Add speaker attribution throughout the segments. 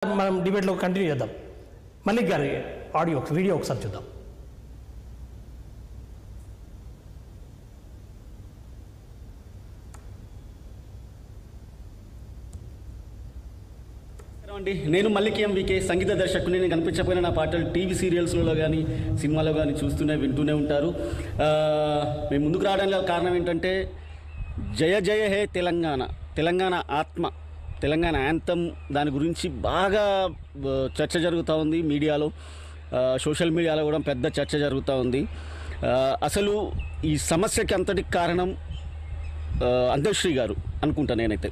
Speaker 1: మనం డిబేట్లో కంటిన్యూ చేద్దాం. మల్లిక్ గారి ఆడియో వీడియో ఒకసారి చూద్దాం.
Speaker 2: నేను మల్లిక్ ఎంవికే సంగీత దర్శకుని. నేను కనిపించకపోయినా నా పాటలు టీవీ సీరియల్స్లో కానీ సినిమాలో కానీ వింటూనే ఉంటారు. మేము ముందుకు రావడానికి కారణం ఏంటంటే జయ జయ హే తెలంగాణ, తెలంగాణ ఆత్మ, తెలంగాణ యాంథమ్, దాని గురించి బాగా చర్చ జరుగుతూ ఉంది మీడియాలో, సోషల్ మీడియాలో కూడా పెద్ద చర్చ జరుగుతూ ఉంది. అసలు ఈ సమస్యకి అంతటికి కారణం అంతశ్రీ గారు అనుకుంటా నేనైతే.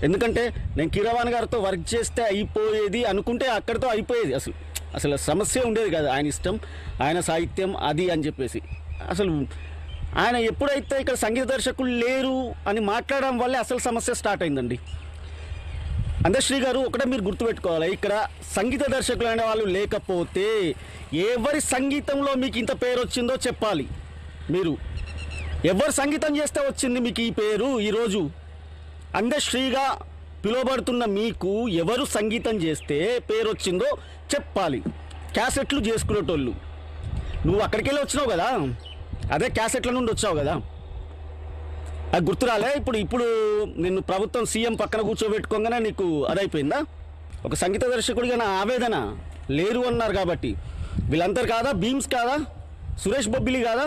Speaker 2: ఎందుకంటే నేను కీరవాణి గారితో వర్క్ చేస్తే అయిపోయేది అనుకుంటే అక్కడితో అయిపోయేది. అసలు సమస్య ఉండేది కాదు. ఆయన ఇష్టం, ఆయన సాహిత్యం అది అని చెప్పేసి. అసలు ఆయన ఎప్పుడైతే ఇక్కడ సంగీత దర్శకులు లేరు అని మాట్లాడడం వల్లే అసలు సమస్య స్టార్ట్ అయిందండి. అంతశ్రీ గారు ఒకటే మీరు గుర్తుపెట్టుకోవాలి, ఇక్కడ సంగీత దర్శకులు అనే వాళ్ళు లేకపోతే ఎవరి సంగీతంలో మీకు ఇంత పేరు వచ్చిందో చెప్పాలి. మీరు ఎవరు సంగీతం చేస్తే వచ్చింది మీకు ఈ పేరు? ఈరోజు అందశ్రీగా పిలువబడుతున్న మీకు ఎవరు సంగీతం చేస్తే పేరు వచ్చిందో చెప్పాలి. క్యాసెట్లు చేసుకునేటోళ్ళు. నువ్వు అక్కడికి వెళ్ళి వచ్చినావు కదా, అదే క్యాసెట్ల నుండి వచ్చావు కదా, అది గుర్తురాలే? ఇప్పుడు నిన్ను ప్రభుత్వం సీఎం పక్కన కూర్చోబెట్టుకోగానే నీకు అదైపోయిందా? ఒక సంగీత దర్శకుడిగా నా ఆవేదన లేరు అన్నారు కాబట్టి. వీళ్ళందరూ కాదా? భీమ్స్ కాదా? సురేష్ బొబ్బిలి కాదా?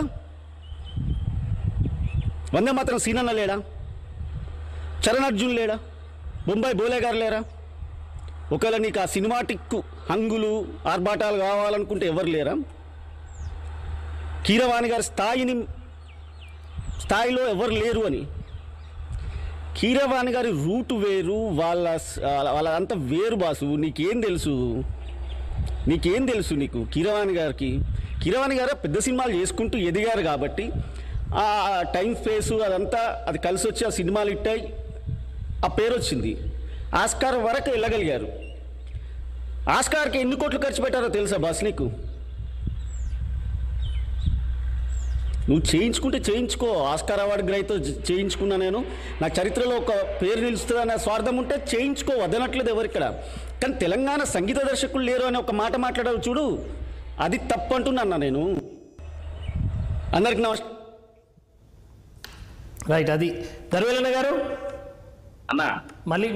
Speaker 2: వందే మాత్రం సీనన్న లేడా? చరణ్ అర్జున్ లేడా? బొంబాయి బోలే గారు లేరా? ఒకవేళ నీకు ఆ సినిమాటిక్ హంగులు ఆర్భాటాలు కావాలనుకుంటే ఎవరు లేరా? కీరవాణి గారి స్థాయిలో ఎవరు లేరు అని. కీరవాణి గారి రూటు వేరు, వాళ్ళంతా వేరు బాసు. నీకేం తెలుసు నీకు కీరవాణి గారు పెద్ద సినిమాలు చేసుకుంటూ ఎదిగారు కాబట్టి ఆ టైం స్పేసు అదంతా అది కలిసి వచ్చి ఆ సినిమాలు ఇట్టాయి, ఆ పేరు వచ్చింది. ఆస్కార్ వరకు వెళ్ళగలిగారు. ఆస్కార్కి ఎన్ని కోట్లు ఖర్చు పెట్టారో తెలుసా బాస్ నీకు? నువ్వు చేయించుకుంటే చేయించుకో. ఆస్కార్ అవార్డు గ్రహీత చేయించుకున్నా నేను, నా చరిత్రలో ఒక పేరు నిలుస్తుందనే స్వార్థం ఉంటే చేయించుకో, వదనట్లేదు ఎవరిక్కడ. కానీ తెలంగాణ సంగీత దర్శకులు లేరు అని ఒక మాట మాట్లాడావు చూడు, అది తప్పు అంటున్నా నేను. అందరికి నమస్కారం.
Speaker 1: రైట్, అది ధర్వేలన్న గారు
Speaker 3: అన్నా
Speaker 1: మళ్ళీ